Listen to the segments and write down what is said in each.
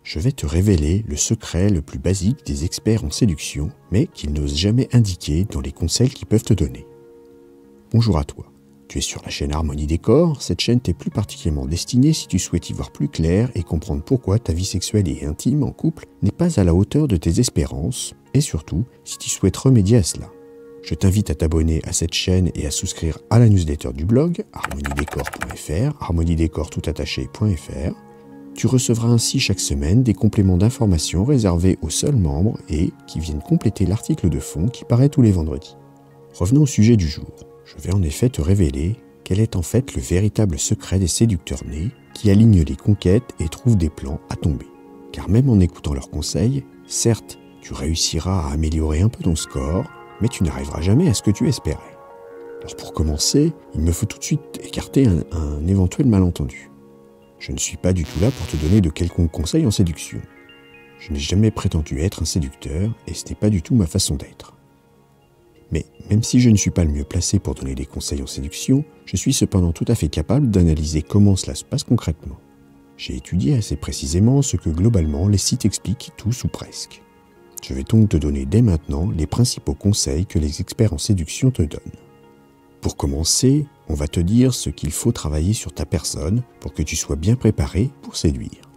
je vais te révéler le secret le plus basique des experts en séduction, mais qu'ils n'osent jamais indiquer dans les conseils qu'ils peuvent te donner. Bonjour à toi, tu es sur la chaîne Harmonie Décor. Cette chaîne t'est plus particulièrement destinée si tu souhaites y voir plus clair et comprendre pourquoi ta vie sexuelle et intime en couple n'est pas à la hauteur de tes espérances, et surtout si tu souhaites remédier à cela. Je t'invite à t'abonner à cette chaîne et à souscrire à la newsletter du blog harmoniedécor.fr, harmoniedécor.fr. Tu recevras ainsi chaque semaine des compléments d'informations réservés aux seuls membres et qui viennent compléter l'article de fond qui paraît tous les vendredis. Revenons au sujet du jour. Je vais en effet te révéler quel est en fait le véritable secret des séducteurs nés qui alignent les conquêtes et trouvent des plans à tomber. Car même en écoutant leurs conseils, certes, tu réussiras à améliorer un peu ton score, mais tu n'arriveras jamais à ce que tu espérais. Alors pour commencer, il me faut tout de suite écarter un éventuel malentendu. Je ne suis pas du tout là pour te donner de quelconques conseils en séduction. Je n'ai jamais prétendu être un séducteur et ce n'est pas du tout ma façon d'être. Mais même si je ne suis pas le mieux placé pour donner des conseils en séduction, je suis cependant tout à fait capable d'analyser comment cela se passe concrètement. J'ai étudié assez précisément ce que globalement les sites expliquent tous ou presque. Je vais donc te donner dès maintenant les principaux conseils que les experts en séduction te donnent. Pour commencer, on va te dire ce qu'il faut travailler sur ta personne pour que tu sois bien préparé pour séduire.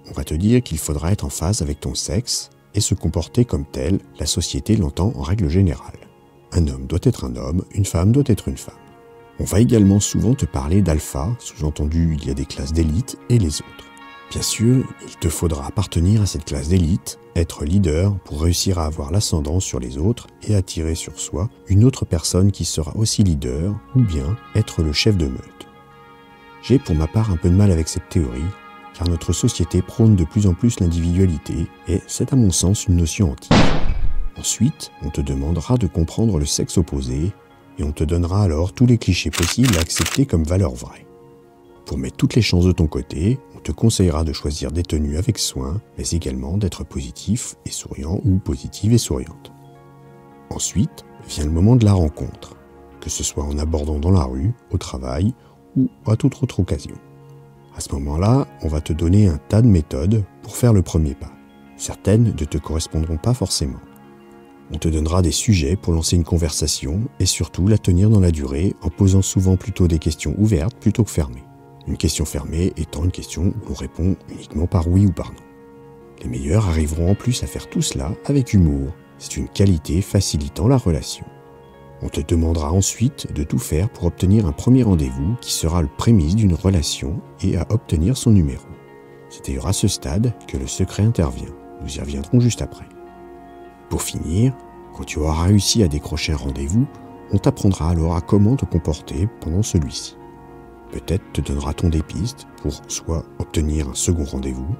On va te dire qu'il faudra être en phase avec ton sexe et se comporter comme tel, la société l'entend en règle générale. Un homme doit être un homme, une femme doit être une femme. On va également souvent te parler d'alpha, sous-entendu il y a des classes d'élite et les autres. Bien sûr, il te faudra appartenir à cette classe d'élite, être leader pour réussir à avoir l'ascendant sur les autres et attirer sur soi une autre personne qui sera aussi leader, ou bien être le chef de meute. J'ai pour ma part un peu de mal avec cette théorie, car notre société prône de plus en plus l'individualité, et c'est à mon sens une notion antique. Ensuite, on te demandera de comprendre le sexe opposé, et on te donnera alors tous les clichés possibles à accepter comme valeur vraie. Pour mettre toutes les chances de ton côté, on te conseillera de choisir des tenues avec soin, mais également d'être positif et souriant ou positive et souriante. Ensuite, vient le moment de la rencontre, que ce soit en abordant dans la rue, au travail ou à toute autre occasion. À ce moment-là, on va te donner un tas de méthodes pour faire le premier pas. Certaines ne te correspondront pas forcément. On te donnera des sujets pour lancer une conversation et surtout la tenir dans la durée en posant souvent plutôt des questions ouvertes plutôt que fermées. Une question fermée étant une question où l'on répond uniquement par oui ou par non. Les meilleurs arriveront en plus à faire tout cela avec humour. C'est une qualité facilitant la relation. On te demandera ensuite de tout faire pour obtenir un premier rendez-vous qui sera le prémisse d'une relation et à obtenir son numéro. C'est d'ailleurs à ce stade que le secret intervient. Nous y reviendrons juste après. Pour finir, quand tu auras réussi à décrocher un rendez-vous, on t'apprendra alors à comment te comporter pendant celui-ci. Peut-être te donnera-t-on des pistes pour soit obtenir un second rendez-vous,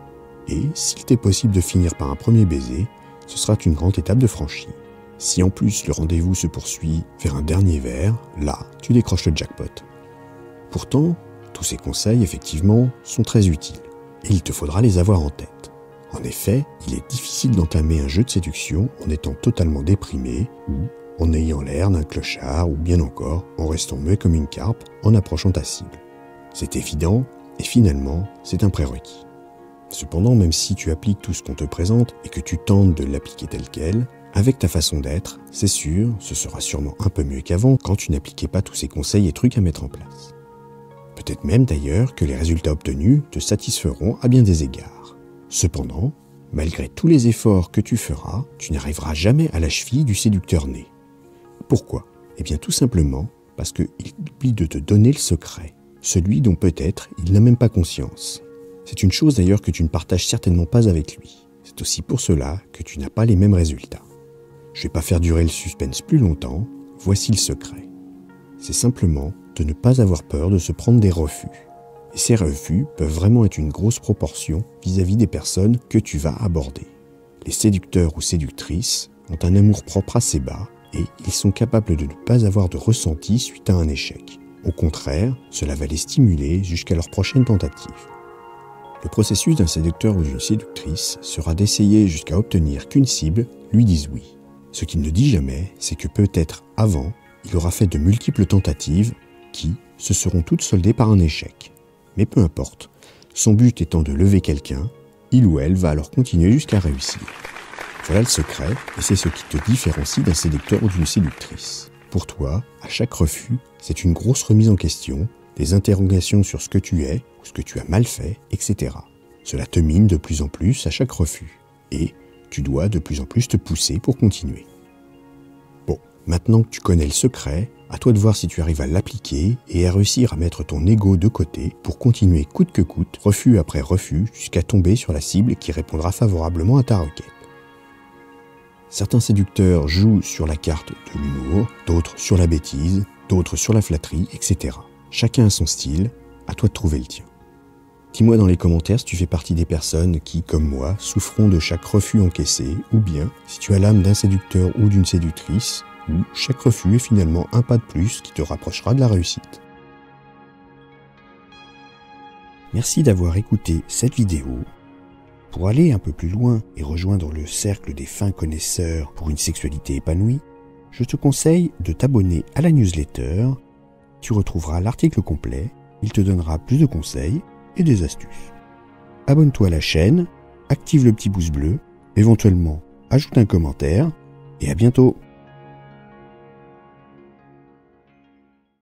et s'il t'est possible de finir par un premier baiser, ce sera une grande étape de franchie. Si en plus le rendez-vous se poursuit vers un dernier verre, là, tu décroches le jackpot. Pourtant, tous ces conseils, effectivement, sont très utiles, et il te faudra les avoir en tête. En effet, il est difficile d'entamer un jeu de séduction en étant totalement déprimé ou en ayant l'air d'un clochard ou bien encore en restant muet comme une carpe en approchant ta cible. C'est évident et finalement, c'est un prérequis. Cependant, même si tu appliques tout ce qu'on te présente et que tu tentes de l'appliquer tel quel, avec ta façon d'être, c'est sûr, ce sera sûrement un peu mieux qu'avant quand tu n'appliquais pas tous ces conseils et trucs à mettre en place. Peut-être même d'ailleurs que les résultats obtenus te satisferont à bien des égards. Cependant, malgré tous les efforts que tu feras, tu n'arriveras jamais à la cheville du séducteur né. Pourquoi ? Eh bien tout simplement parce qu'il oublie de te donner le secret, celui dont peut-être il n'a même pas conscience. C'est une chose d'ailleurs que tu ne partages certainement pas avec lui. C'est aussi pour cela que tu n'as pas les mêmes résultats. Je ne vais pas faire durer le suspense plus longtemps, voici le secret. C'est simplement de ne pas avoir peur de se prendre des refus. Et ces refus peuvent vraiment être une grosse proportion vis-à-vis des personnes que tu vas aborder. Les séducteurs ou séductrices ont un amour-propre assez bas et ils sont capables de ne pas avoir de ressenti suite à un échec. Au contraire, cela va les stimuler jusqu'à leur prochaine tentative. Le processus d'un séducteur ou d'une séductrice sera d'essayer jusqu'à obtenir qu'une cible lui dise oui. Ce qu'il ne dit jamais, c'est que peut-être avant, il aura fait de multiples tentatives qui se seront toutes soldées par un échec. Mais peu importe, son but étant de lever quelqu'un, il ou elle va alors continuer jusqu'à réussir. Voilà le secret, et c'est ce qui te différencie d'un séducteur ou d'une séductrice. Pour toi, à chaque refus, c'est une grosse remise en question, des interrogations sur ce que tu es, ou ce que tu as mal fait, etc. Cela te mine de plus en plus à chaque refus, et tu dois de plus en plus te pousser pour continuer. Bon, maintenant que tu connais le secret, à toi de voir si tu arrives à l'appliquer et à réussir à mettre ton ego de côté pour continuer coûte que coûte, refus après refus, jusqu'à tomber sur la cible qui répondra favorablement à ta requête. Certains séducteurs jouent sur la carte de l'humour, d'autres sur la bêtise, d'autres sur la flatterie, etc. Chacun a son style, à toi de trouver le tien. Dis-moi dans les commentaires si tu fais partie des personnes qui, comme moi, souffront de chaque refus encaissé, ou bien si tu as l'âme d'un séducteur ou d'une séductrice, où chaque refus est finalement un pas de plus qui te rapprochera de la réussite. Merci d'avoir écouté cette vidéo. Pour aller un peu plus loin et rejoindre le cercle des fins connaisseurs pour une sexualité épanouie, je te conseille de t'abonner à la newsletter. Tu retrouveras l'article complet, il te donnera plus de conseils et des astuces. Abonne-toi à la chaîne, active le petit pouce bleu, éventuellement ajoute un commentaire, et à bientôt.